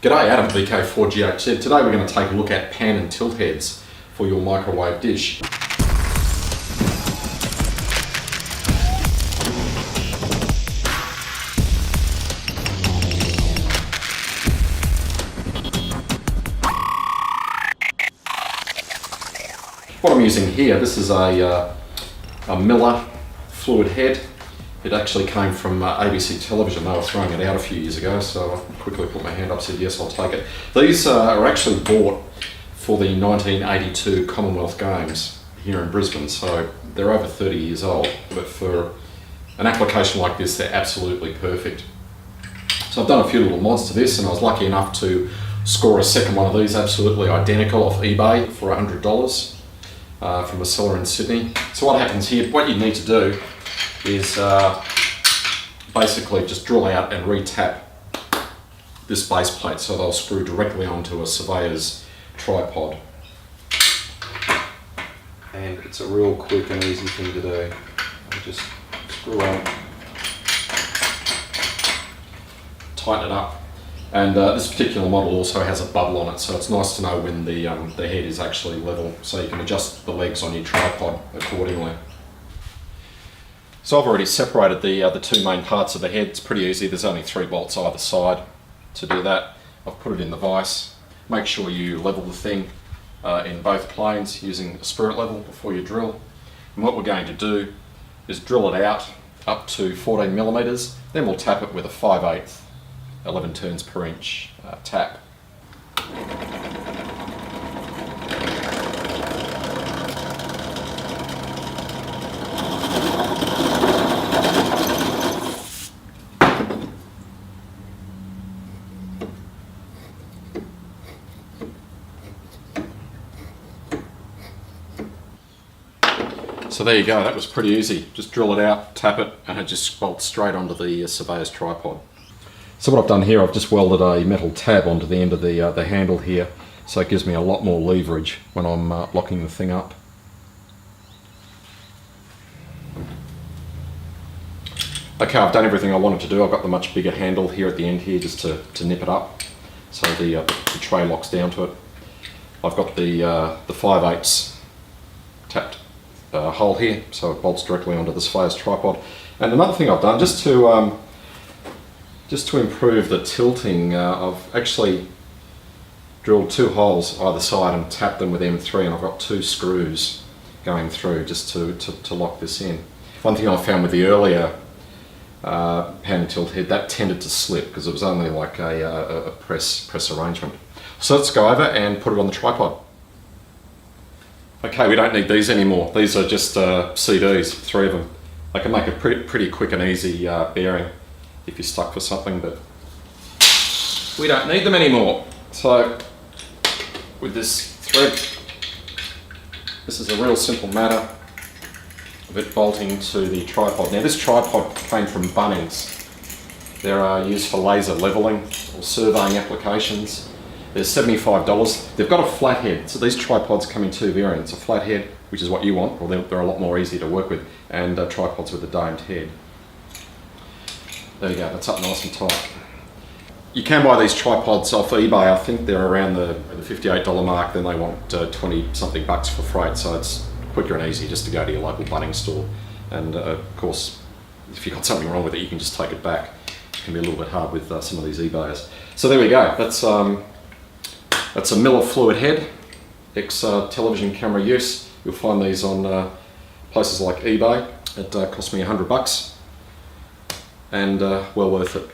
G'day, Adam, VK4GHZ. Today we're going to take a look at pan and tilt heads for your microwave dish. What I'm using here, this is a Miller fluid head. It actually came from ABC television. They were throwing it out a few years ago, so I quickly put my hand up and said yes, I'll take it. These are actually bought for the 1982 Commonwealth Games here in Brisbane, so they're over 30 years old, but for an application like this they're absolutely perfect. So I've done a few little mods to this, and I was lucky enough to score a second one of these absolutely identical off eBay for $100 from a seller in Sydney. So what happens here, what you need to do is basically just drill out and re-tap this base plate so they'll screw directly onto a surveyor's tripod. And it's a real quick and easy thing to do. I'll just screw on, tighten it up, and this particular model also has a bubble on it, so it's nice to know when the head is actually level, so you can adjust the legs on your tripod accordingly. So I've already separated the two main parts of the head. It's pretty easy, there's only 3 bolts either side to do that. I've put it in the vise. Make sure you level the thing in both planes using a spirit level before you drill. And what we're going to do is drill it out up to 14 millimeters, then we'll tap it with a 5/8 11 turns per inch tap. So there you go, that was pretty easy. Just drill it out, tap it, and it just bolts straight onto the surveyor's tripod. So what I've done here, I've just welded a metal tab onto the end of the handle here, so it gives me a lot more leverage when I'm locking the thing up. Okay, I've done everything I wanted to do. I've got the much bigger handle here at the end here just to nip it up, so the tray locks down to it. I've got the 5/8 tapped hole here, so it bolts directly onto the surveyor's tripod. And another thing I've done, just to improve the tilting, I've actually drilled 2 holes either side and tapped them with M3, and I've got 2 screws going through just to lock this in. One thing I found with the earlier pan and tilt head, that tended to slip because it was only like a press arrangement. So let's go over and put it on the tripod. Okay, we don't need these anymore. These are just CDs, 3 of them. They can make a pretty quick and easy bearing if you're stuck for something, but we don't need them anymore. So with this thread, this is a real simple matter of it bolting to the tripod. Now this tripod came from Bunnings. They're used for laser leveling or surveying applications. They're $75. They've got a flat head, so these tripods come in 2 variants. A flat head, which is what you want, or they're a lot more easy to work with, and tripods with a domed head. There you go, that's up nice and tight. You can buy these tripods off eBay. I think they're around the $58 mark, then they want 20 something bucks for freight, so it's quicker and easy just to go to your local Bunnings store. And of course, if you've got something wrong with it, you can just take it back. It can be a little bit hard with some of these eBayers. So there we go, that's a Miller fluid head, television camera use. You'll find these on places like eBay. It cost me $100 and well worth it.